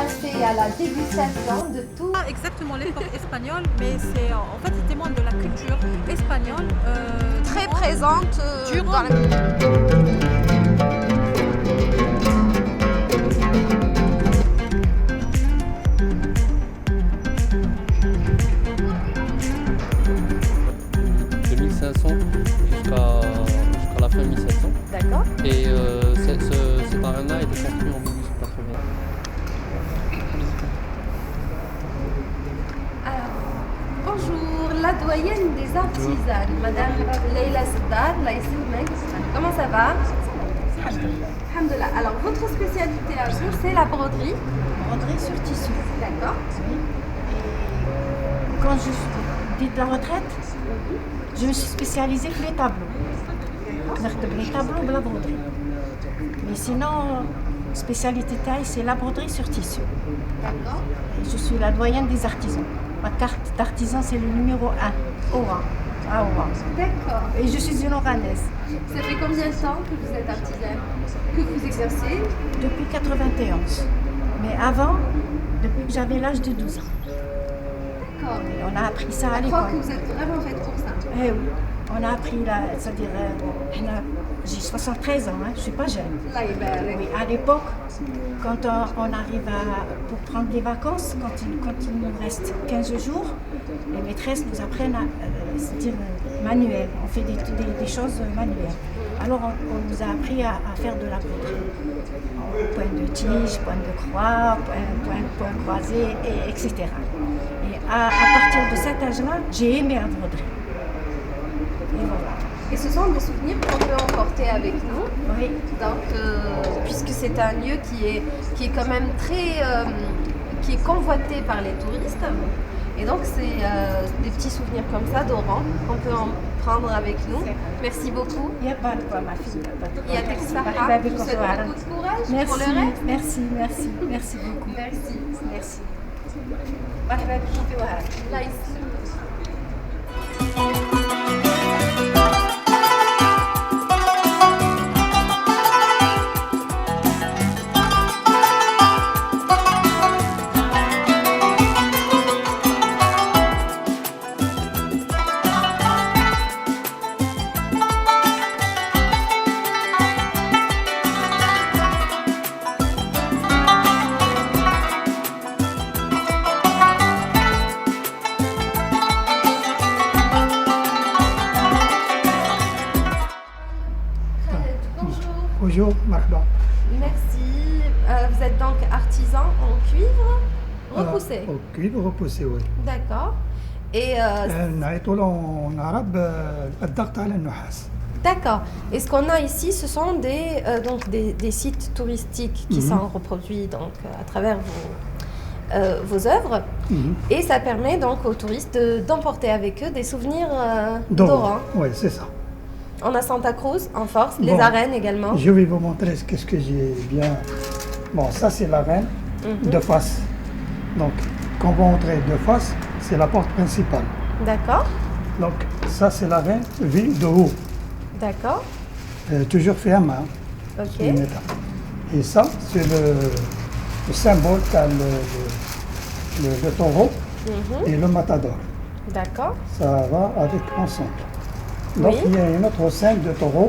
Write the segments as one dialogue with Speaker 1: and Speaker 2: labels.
Speaker 1: passer à la dégustation de tout.
Speaker 2: Pas exactement l'époque espagnole, mais c'est en fait il témoigne de la culture espagnole
Speaker 1: Très présente
Speaker 2: durant
Speaker 1: dans la...
Speaker 3: De 1500 jusqu'à la fin 1700.
Speaker 1: D'accord.
Speaker 3: Et cet arène-là a été construit en 1880.
Speaker 1: Alors, bonjour, la doyenne des artisanes, Madame Leila Saddad, comment ça va? Alhamdulillah. Alors, votre spécialité à vous, c'est la broderie.
Speaker 4: Broderie sur tissu.
Speaker 1: D'accord.
Speaker 4: Quand je suis de la retraite, je me suis spécialisée que les tableaux. Les tableaux de la broderie. Mais sinon, spécialité taille, c'est la broderie sur tissu.
Speaker 1: D'accord.
Speaker 4: Et je suis la doyenne des artisans. Ma carte d'artisan, c'est le numéro 1, Oran. À Oran.
Speaker 1: D'accord.
Speaker 4: Et je suis une oranaise.
Speaker 1: Ça fait combien de temps que vous êtes artisane? Que vous exercez?
Speaker 4: Depuis 91. Mais avant, depuis que j'avais l'âge de 12 ans.
Speaker 1: D'accord.
Speaker 4: Et on a appris ça à
Speaker 1: Je crois
Speaker 4: l'école.
Speaker 1: que vous êtes vraiment faite pour ça.
Speaker 4: Eh oui, on a appris là, c'est-à-dire, j'ai 73 ans, hein, je ne suis pas jeune.
Speaker 1: Là, il va avec.
Speaker 4: Oui, à l'époque, quand on arrive pour prendre des vacances, quand il nous reste 15 jours, les maîtresses nous apprennent à, c'est-à-dire manuel, on fait des choses manuelles. Alors on nous a appris à faire de la broderie. Point de tige, point de croix, point croisé, etc. Et à partir de cet âge-là, j'ai aimé la broderie. Et voilà.
Speaker 1: Et ce sont des souvenirs qu'on peut emporter avec nous.
Speaker 4: Oui.
Speaker 1: Donc, puisque c'est un lieu qui est quand même très, qui est convoité par les touristes. Et donc, c'est des petits souvenirs comme ça d'Oran qu'on peut en prendre avec nous. Merci beaucoup.
Speaker 4: Il n'y a pas de quoi, ma fille.
Speaker 1: Il y a Texaha. Je vous souhaite beaucoup de courage pour le reste.
Speaker 4: Merci beaucoup.
Speaker 1: Merci.
Speaker 4: Merci. مرحبا بكم في وهران.
Speaker 1: Là, ici.
Speaker 5: Bonjour, marhaba.
Speaker 1: Merci. Vous êtes donc artisan en cuivre repoussé.
Speaker 5: Au cuivre repoussé, oui.
Speaker 1: D'accord. Et
Speaker 5: نعيطوا له en arabe الضغط على النحاس.
Speaker 1: d'accord. Et ce qu'on a ici, ce sont des sites touristiques qui sont reproduits donc, à travers vos œuvres. Et ça permet donc aux touristes d'emporter avec eux des souvenirs d'Oran.
Speaker 5: Oui, c'est ça.
Speaker 1: On a Santa Cruz en force, les
Speaker 5: Bon.
Speaker 1: arènes également.
Speaker 5: Je vais vous montrer ce que j'ai bien. Bon, ça c'est l'arène de face. Donc, quand vous entrez de face, c'est la porte principale.
Speaker 1: D'accord,
Speaker 5: Donc, ça c'est l'arène vue de haut.
Speaker 1: d'accord.
Speaker 5: Toujours fait à main.
Speaker 1: Ok.
Speaker 5: en métal. Et ça, c'est le symbole qu'a le taureau et le matador.
Speaker 1: D'accord.
Speaker 5: Ça va avec ensemble. Donc
Speaker 1: Oui.
Speaker 5: il y a une autre scène de taureau.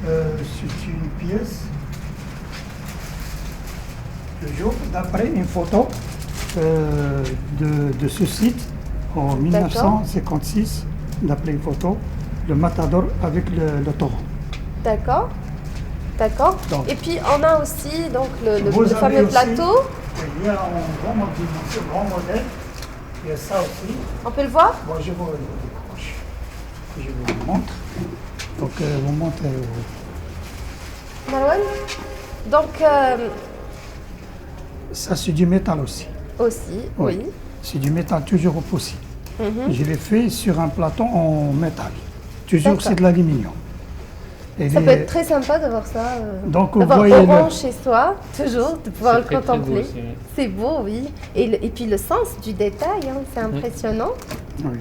Speaker 5: C'est une pièce, toujours d'après une photo de ce site en 1956, d'après une photo, le matador avec le taureau.
Speaker 1: D'accord. D'accord.
Speaker 5: Donc,
Speaker 1: Et puis on a aussi donc le
Speaker 5: vous avez
Speaker 1: fameux
Speaker 5: aussi-
Speaker 1: plateau.
Speaker 5: Il y a un grand dimension, grand modèle. Il y a ça aussi.
Speaker 1: On peut le voir?
Speaker 5: Bon, je vous décroche. Je vous montre. Donc, vous montrez.
Speaker 1: Marwan. Donc
Speaker 5: Ça, c'est du métal aussi.
Speaker 1: aussi, oui.
Speaker 5: C'est du métal toujours repoussé. Je l'ai fait sur un plateau en métal. Toujours,
Speaker 1: D'accord.
Speaker 5: c'est de l'aluminium. Et
Speaker 1: Ça
Speaker 5: les-
Speaker 1: peut être très sympa de voir ça.
Speaker 5: Donc, vous
Speaker 1: d'avoir
Speaker 5: voyez
Speaker 1: Oran
Speaker 5: le-
Speaker 1: chez soi, toujours, de pouvoir
Speaker 3: C'est
Speaker 1: le
Speaker 3: très, très beau
Speaker 1: contempler.
Speaker 3: aussi, oui.
Speaker 1: C'est beau, oui. Et puis le sens du détail, hein, c'est impressionnant.
Speaker 5: Oui.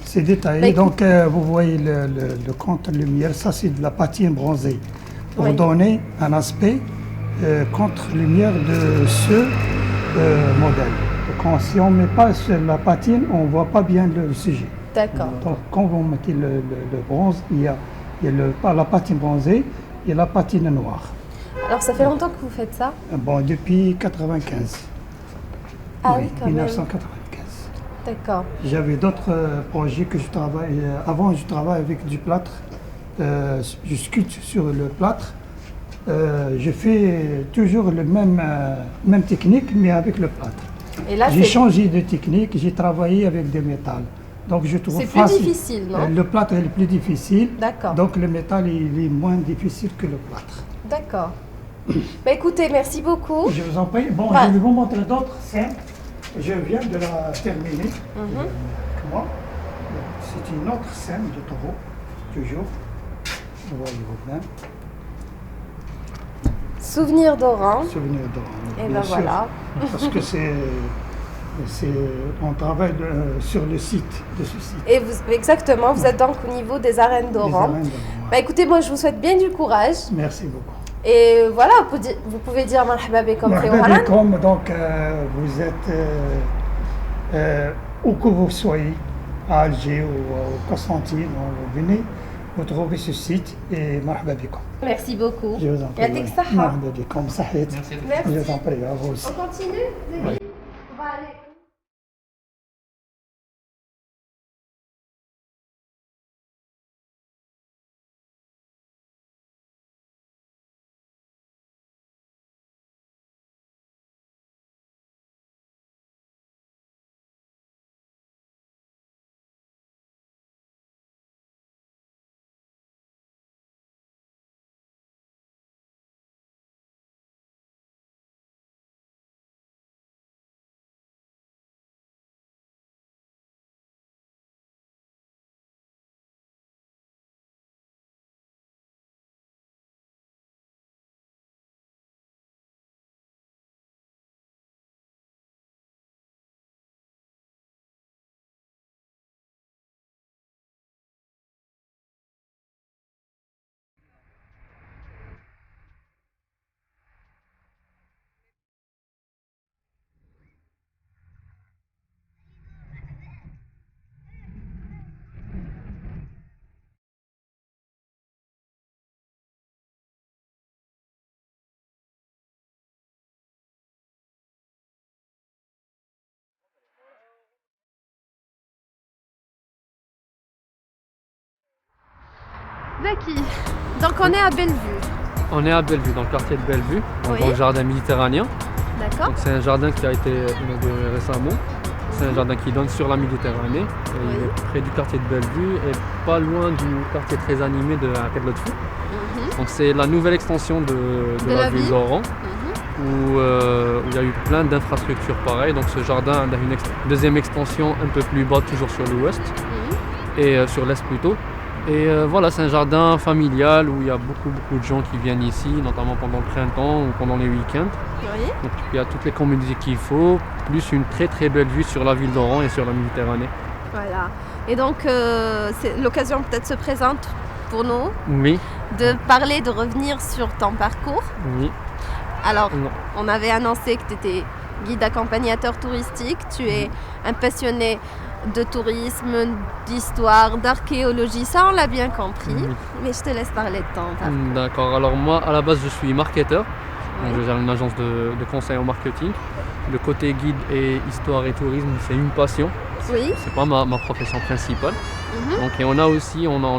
Speaker 5: C'est détaillé.
Speaker 1: Bah, écoute-
Speaker 5: Donc, vous voyez le contre-lumière. Ça, c'est de la patine bronzée. Pour
Speaker 1: Oui.
Speaker 5: donner un aspect contre-lumière de ceux modèle. Donc, si on ne met pas sur la patine, on ne voit pas bien le sujet.
Speaker 1: D'accord.
Speaker 5: Donc, quand vous mettez le bronze, il y a la patine bronzée et la patine noire.
Speaker 1: Alors, ça fait longtemps que vous faites ça?
Speaker 5: Bon, depuis 1995.
Speaker 1: Ah oui, quand même.
Speaker 5: 1995.
Speaker 1: D'accord.
Speaker 5: J'avais d'autres projets que je travaille. Avant, je travaillais avec du plâtre. Je sculpte sur le plâtre. Je fais toujours le même technique, mais avec le plâtre.
Speaker 1: Et là,
Speaker 5: J'ai changé de technique, j'ai travaillé avec des métals. Donc je trouve
Speaker 1: c'est plus difficile, non?
Speaker 5: Le plâtre est le plus difficile.
Speaker 1: D'accord.
Speaker 5: Donc le métal il est moins difficile que le plâtre.
Speaker 1: D'accord. Bah, écoutez, merci beaucoup.
Speaker 5: Je vous en prie. Bon,
Speaker 1: Ouais.
Speaker 5: je vais vous montrer d'autres scènes. Je viens de la terminer. Comment? C'est une autre scène de taureau, toujours. Voyez-vous bien.
Speaker 1: Souvenir d'Oran.
Speaker 5: Souvenir d'Oran.
Speaker 1: Et
Speaker 5: bien
Speaker 1: ben
Speaker 5: sûr,
Speaker 1: voilà.
Speaker 5: Parce que on travaille sur le site de ce site.
Speaker 1: Et exactement, vous êtes donc au niveau des arènes
Speaker 5: Les
Speaker 1: d'Oran.
Speaker 5: arènes d'Oran,
Speaker 1: Bah, écoutez, moi je vous souhaite bien du courage.
Speaker 5: Merci beaucoup.
Speaker 1: Et voilà, vous pouvez dire marhaba bikom fi
Speaker 5: Marhaba
Speaker 1: Oran.
Speaker 5: bikom, donc vous êtes où que vous soyez, à Alger ou à Constantine, vous venez, vous trouvez ce site et marhaba bikom.
Speaker 1: Merci beaucoup.
Speaker 5: Je vous en prie.
Speaker 1: Yatik saha.
Speaker 5: Marhaba bikom, sahit.
Speaker 1: Merci.
Speaker 5: Je vous en prie, à vous aussi.
Speaker 1: On continue, Zélie? On va aller. Zaki, donc on est à Bellevue.
Speaker 3: On est à Bellevue, dans le quartier de Bellevue,
Speaker 1: Oui.
Speaker 3: dans le jardin méditerranéen.
Speaker 1: D'accord.
Speaker 3: Donc c'est un jardin qui a été inauguré récemment. C'est un jardin qui donne sur la Méditerranée. Et il est près du quartier de Bellevue et pas loin du quartier très animé de Aqed Lotfi. Donc c'est la nouvelle extension de la ville d'Oran. Où il y a eu plein d'infrastructures pareilles. Donc ce jardin a une deuxième extension un peu plus bas, toujours sur l'ouest et sur l'est plutôt. Et voilà, c'est un jardin familial où il y a beaucoup de gens qui viennent ici, notamment pendant le printemps ou pendant les week-ends.
Speaker 1: Oui.
Speaker 3: Donc il y a toutes les commodités qu'il faut, plus une très belle vue sur la ville d'Oran et sur la Méditerranée.
Speaker 1: Voilà. Et donc, l'occasion peut-être se présente pour nous
Speaker 3: Oui,
Speaker 1: de parler, de revenir sur ton parcours.
Speaker 3: oui.
Speaker 1: Alors,
Speaker 3: Non.
Speaker 1: on avait annoncé que tu étais guide accompagnateur touristique, tu es un passionné de tourisme, d'histoire, d'archéologie, ça on l'a bien compris,
Speaker 3: Oui.
Speaker 1: mais je te laisse parler de ton parcours.
Speaker 3: D'accord, alors moi à la base je suis marketeur, donc
Speaker 1: Oui.
Speaker 3: je gère une agence de conseil en marketing. Le côté guide et histoire et tourisme c'est une passion,
Speaker 1: Oui.
Speaker 3: c'est pas ma profession principale. Donc, et on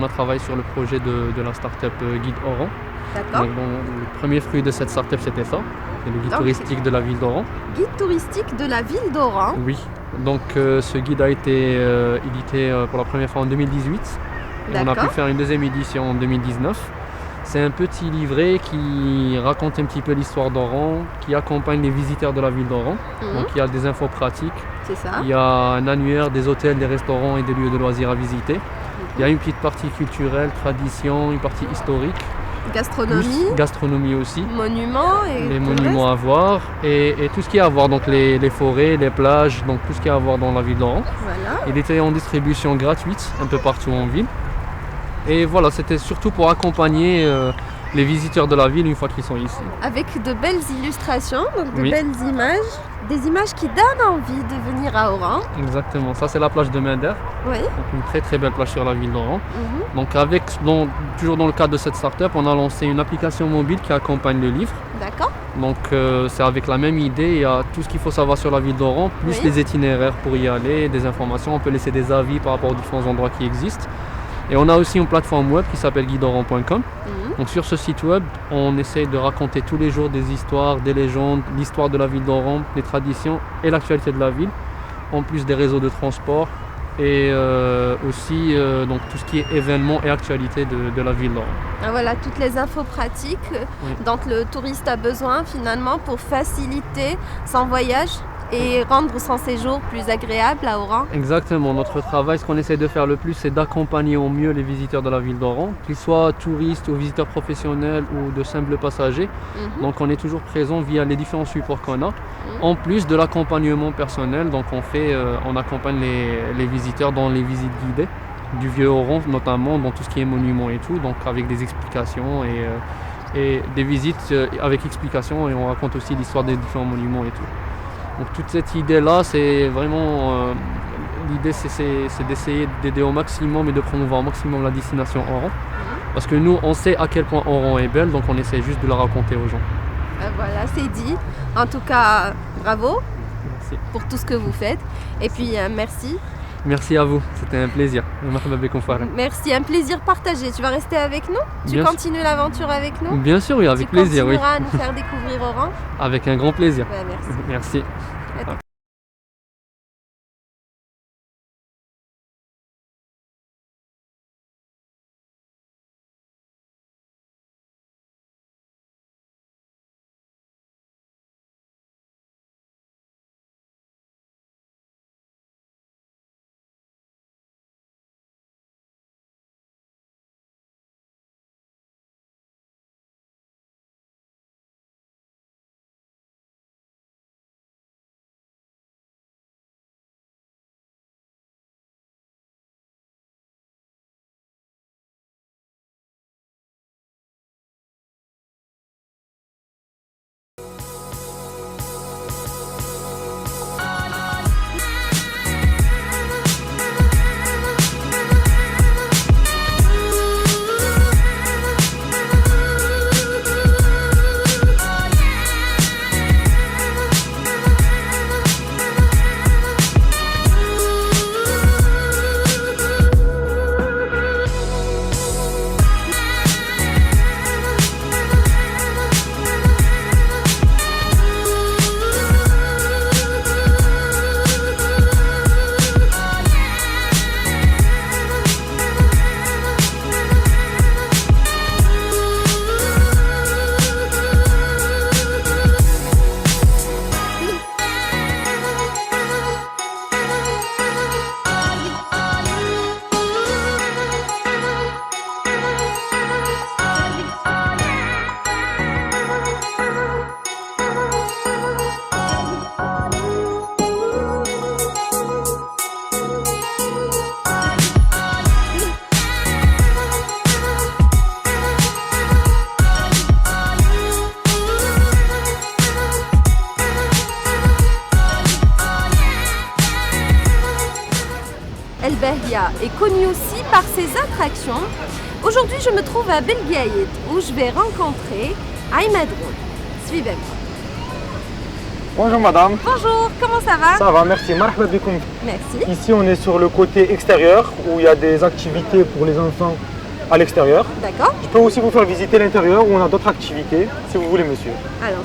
Speaker 3: a travaillé sur le projet de la start-up Guide Oran.
Speaker 1: D'accord.
Speaker 3: Donc, le premier fruit de cette start-up c'était ça, c'est le guide
Speaker 1: Donc,
Speaker 3: touristique de la ville d'Oran.
Speaker 1: Guide touristique de la ville d'Oran.
Speaker 3: Oui, donc ce guide a été édité pour la première fois en 2018 et on a pu
Speaker 1: D'accord.
Speaker 3: faire une deuxième édition en 2019. C'est un petit livret qui raconte un petit peu l'histoire d'Oran, qui accompagne les visiteurs de la ville d'Oran. Donc il y a des infos pratiques,
Speaker 1: C'est ça.
Speaker 3: il y a un annuaire des hôtels, des restaurants et des lieux de loisirs à visiter. Il y a une petite partie culturelle, tradition, une partie historique,
Speaker 1: Gastronomie,
Speaker 3: plus gastronomie aussi.
Speaker 1: monuments et
Speaker 3: Les
Speaker 1: tout le
Speaker 3: monuments à voir et tout ce qu'il y a à voir, donc les forêts, les plages, donc tout ce qu'il y a à voir dans la ville d'Oran.
Speaker 1: reste. Voilà.
Speaker 3: Il était en distribution gratuite un peu partout en ville. Et voilà, c'était surtout pour accompagner les visiteurs de la ville une fois qu'ils sont ici.
Speaker 1: Avec de belles illustrations, donc de
Speaker 3: Oui.
Speaker 1: belles images, des images qui donnent envie de venir à Oran.
Speaker 3: Exactement, ça c'est la plage de Mender,
Speaker 1: Oui.
Speaker 3: donc une très très belle plage sur la ville d'Oran.
Speaker 1: Mhm.
Speaker 3: Donc toujours dans le cadre de cette start-up, on a lancé une application mobile qui accompagne le livre.
Speaker 1: D'accord.
Speaker 3: Donc c'est avec la même idée, il y a tout ce qu'il faut savoir sur la ville d'Oran, plus
Speaker 1: Oui.
Speaker 3: les itinéraires pour y aller, des informations, on peut laisser des avis par rapport aux différents endroits qui existent. Et on a aussi une plateforme web qui s'appelle guideoran.com.
Speaker 1: Mhm.
Speaker 3: Donc sur ce site web, on essaie de raconter tous les jours des histoires, des légendes, l'histoire de la ville d'Oran, les traditions et l'actualité de la ville, en plus des réseaux de transport et aussi donc tout ce qui est événements et actualité de la ville d'Oran.
Speaker 1: Ah, voilà toutes les infos pratiques dont le touriste a besoin finalement pour faciliter son voyage et rendre son séjour plus agréable à Oran.
Speaker 3: Exactement, notre travail, ce qu'on essaie de faire le plus, c'est d'accompagner au mieux les visiteurs de la ville d'Oran, qu'ils soient touristes ou visiteurs professionnels ou de simples passagers.
Speaker 1: Mhm.
Speaker 3: Donc on est toujours présent via les différents supports qu'on a, en plus de l'accompagnement personnel. Donc on accompagne les visiteurs dans les visites guidées du vieux Oran, notamment dans tout ce qui est monuments et tout, donc avec des explications et des visites avec explications, et on raconte aussi l'histoire des différents monuments et tout. Donc toute cette idée-là, c'est vraiment l'idée, c'est d'essayer d'aider au maximum et de promouvoir au maximum la destination Oran. Parce que nous, on sait à quel point Oran est belle, donc on essaie juste de la raconter aux gens.
Speaker 1: Voilà, c'est dit. En tout cas, bravo
Speaker 3: Merci.
Speaker 1: pour tout ce que vous faites. Et puis merci.
Speaker 3: Merci à vous, c'était un plaisir. Marhaba bikoum Farah.
Speaker 1: Merci, un plaisir partagé. Tu vas rester avec nous? Tu
Speaker 3: Bien sûr.
Speaker 1: continues l'aventure avec nous?
Speaker 3: Bien sûr, oui, avec plaisir, oui.
Speaker 1: Tu continueras à nous faire découvrir Oran?
Speaker 3: Avec un grand plaisir.
Speaker 1: Ouais, merci.
Speaker 3: Merci.
Speaker 1: El Bergia est connu aussi par ses attractions. Aujourd'hui, je me trouve à Belgaïd où je vais rencontrer Aymadroun. Suivez-moi.
Speaker 6: Bonjour madame,
Speaker 1: Bonjour, comment ça va?
Speaker 6: ça va, merci. Marhaba bikoum.
Speaker 1: Merci.
Speaker 6: Ici on est sur le côté extérieur où il y a des activités pour les enfants à l'extérieur.
Speaker 1: D'accord.
Speaker 6: Je peux aussi vous faire visiter l'intérieur où on a d'autres activités si vous voulez monsieur.
Speaker 1: Alors,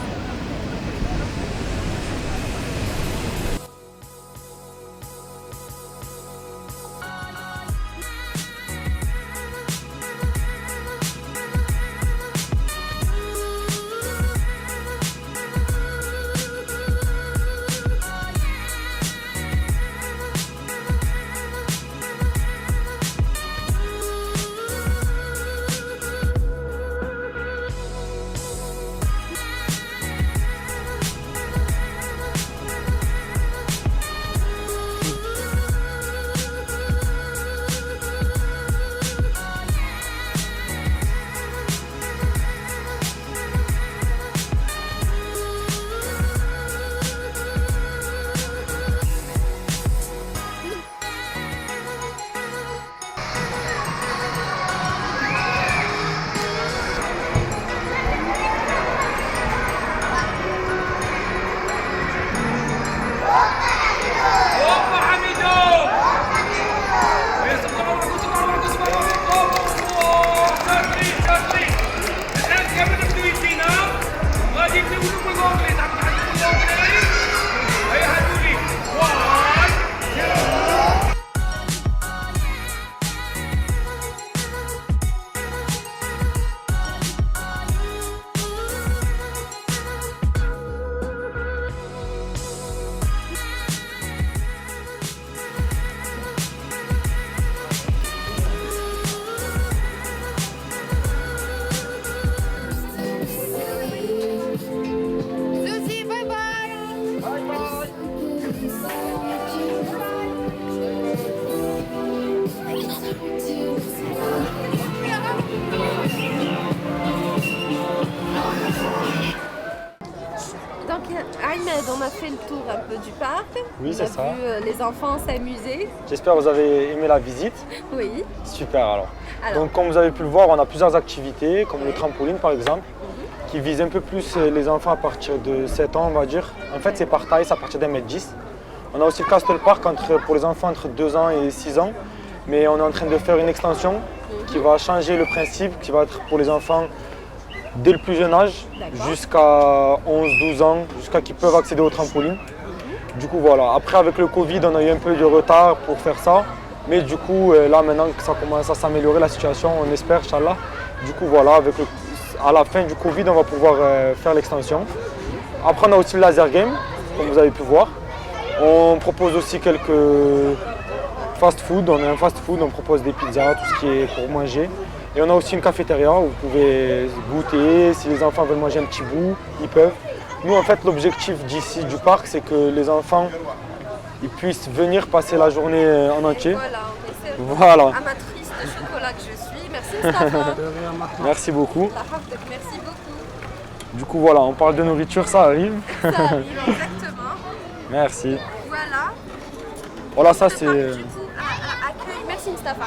Speaker 1: tour un peu du parc.
Speaker 6: Oui,
Speaker 1: On
Speaker 6: c'est
Speaker 1: a
Speaker 6: ça.
Speaker 1: vu les enfants s'amuser.
Speaker 6: J'espère que vous avez aimé la visite.
Speaker 1: Oui.
Speaker 6: Super alors.
Speaker 1: Alors.
Speaker 6: Donc comme vous avez pu le voir, on a plusieurs activités, comme le trampoline par exemple, qui vise un peu plus les enfants à partir de 7 ans, on va dire. En fait, c'est par taille, c'est à partir d'1,10 m. On a aussi le Castle Park pour les enfants entre 2 ans et 6 ans. Mais on est en train de faire une extension qui va changer le principe, qui va être pour les enfants dès le plus jeune âge, jusqu'à 11-12 ans, jusqu'à qu'ils peuvent accéder au trampoline. Du coup, voilà. Après, avec le Covid, on a eu un peu de retard pour faire ça. Mais du coup, là, maintenant que ça commence à s'améliorer la situation, on espère, Inch'Allah. Du coup, voilà, à la fin du Covid, on va pouvoir faire l'extension. Après, on a aussi le laser game, comme vous avez pu voir. On propose aussi quelques fast-food. On est un fast-food, on propose des pizzas, tout ce qui est pour manger. Et on a aussi une cafétéria où vous pouvez goûter. Si les enfants veulent manger un petit bout, ils peuvent. Nous, en fait, l'objectif d'ici, du parc, c'est que les enfants ils puissent venir passer la journée en entier.
Speaker 1: Voilà, on essaie.
Speaker 6: Voilà.
Speaker 1: Amatrice de chocolat que je suis. Merci Mustafa.
Speaker 6: Merci beaucoup.
Speaker 1: Merci beaucoup.
Speaker 6: Du coup, voilà, on parle de nourriture, ça arrive.
Speaker 1: Ça arrive, exactement.
Speaker 6: Merci.
Speaker 1: Voilà.
Speaker 6: Voilà, ça
Speaker 1: Le
Speaker 6: c'est
Speaker 1: parc, du coup, accueille, merci Mustafa,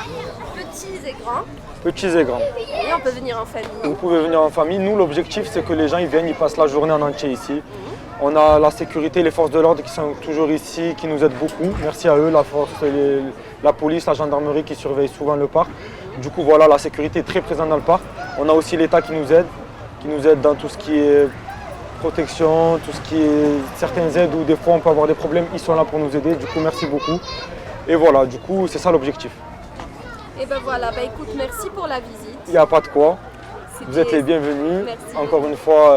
Speaker 1: petits et grands.
Speaker 6: petits et grands.
Speaker 1: Et on peut venir en famille.
Speaker 6: Vous pouvez venir en famille. Nous, l'objectif, c'est que les gens ils viennent, ils passent la journée en entier ici. On a la sécurité, les forces de l'ordre qui sont toujours ici, qui nous aident beaucoup. Merci à eux, la police, la gendarmerie qui surveillent souvent le parc. Du coup, voilà, la sécurité est très présente dans le parc. On a aussi l'État qui nous aide dans tout ce qui est protection, tout ce qui est certaines aides où des fois on peut avoir des problèmes. Ils sont là pour nous aider. Du coup, merci beaucoup. Et voilà, du coup, c'est ça l'objectif.
Speaker 1: Et ben voilà, écoute, merci pour la visite.
Speaker 6: Il n'y a pas de quoi. Vous êtes les bienvenus.
Speaker 1: Merci.
Speaker 6: Encore une fois,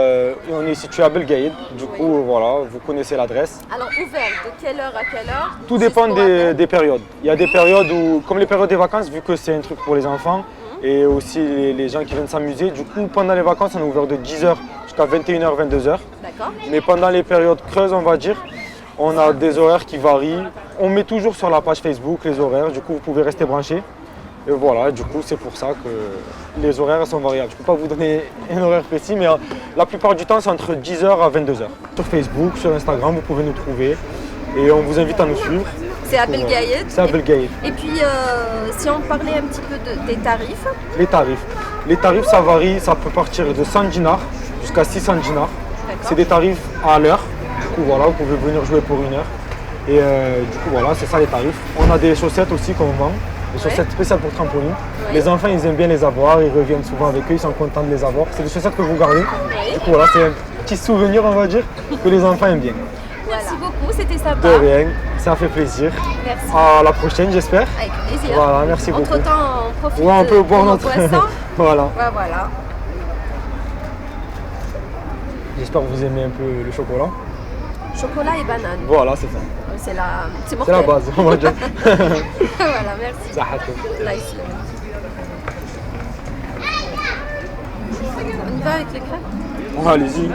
Speaker 6: on est situé à Belgaïd. Du coup, voilà, vous connaissez l'adresse.
Speaker 1: Alors, ouvert de quelle heure à quelle heure?
Speaker 6: Tout dépend des périodes. Il y a des périodes où, comme les périodes des vacances, vu que c'est un truc pour les enfants et aussi les gens qui viennent s'amuser, du coup, pendant les vacances, on est ouvert de 10h jusqu'à 21h, 22h.
Speaker 1: D'accord.
Speaker 6: Mais pendant les périodes creuses, on va dire, on a des horaires qui varient. On met toujours sur la page Facebook les horaires, du coup, vous pouvez rester branchés. Et voilà, du coup, c'est pour ça que les horaires sont variables. Je ne peux pas vous donner un horaire précis, mais la plupart du temps, c'est entre 10h à 22h. Sur Facebook, sur Instagram, vous pouvez nous trouver. Et on vous invite à nous suivre.
Speaker 1: C'est à Belgaïd.
Speaker 6: C'est à Belgaïd.
Speaker 1: Et puis, si on parlait un petit peu des tarifs.
Speaker 6: Les tarifs, ça varie, ça peut partir de 100 dinars jusqu'à 600 dinars. C'est des tarifs à l'heure. Du coup, voilà, vous pouvez venir jouer pour 1 heure. Et du coup, voilà, c'est ça les tarifs. On a des chaussettes aussi qu'on vend. Des chaussettes spéciales pour trampoline.
Speaker 1: Ouais.
Speaker 6: Les enfants, ils aiment bien les avoir, ils reviennent souvent avec eux, ils sont contents de les avoir. C'est des chaussettes que vous gardez. Du coup, voilà, c'est un petit souvenir, on va dire, que les enfants aiment bien.
Speaker 1: Merci beaucoup, c'était sympa.
Speaker 6: De rien, ça fait plaisir.
Speaker 1: Merci.
Speaker 6: À la prochaine, j'espère.
Speaker 1: Avec plaisir.
Speaker 6: Voilà, merci beaucoup.
Speaker 1: Entre-temps, on profite
Speaker 6: Ouais, on peut boire
Speaker 1: de nos
Speaker 6: notre
Speaker 1: poissons.
Speaker 6: Voilà.
Speaker 1: Ouais, voilà.
Speaker 6: J'espère que vous aimez un peu le chocolat.
Speaker 1: Chocolat et banane.
Speaker 6: Voilà, c'est ça.
Speaker 1: C'est
Speaker 6: C'est
Speaker 1: mortel.
Speaker 6: la base, on va dire.
Speaker 1: Voilà, merci.
Speaker 6: Ça hâte.
Speaker 1: Là, ici. On y va avec les crêpes?
Speaker 6: Bon, allez-y.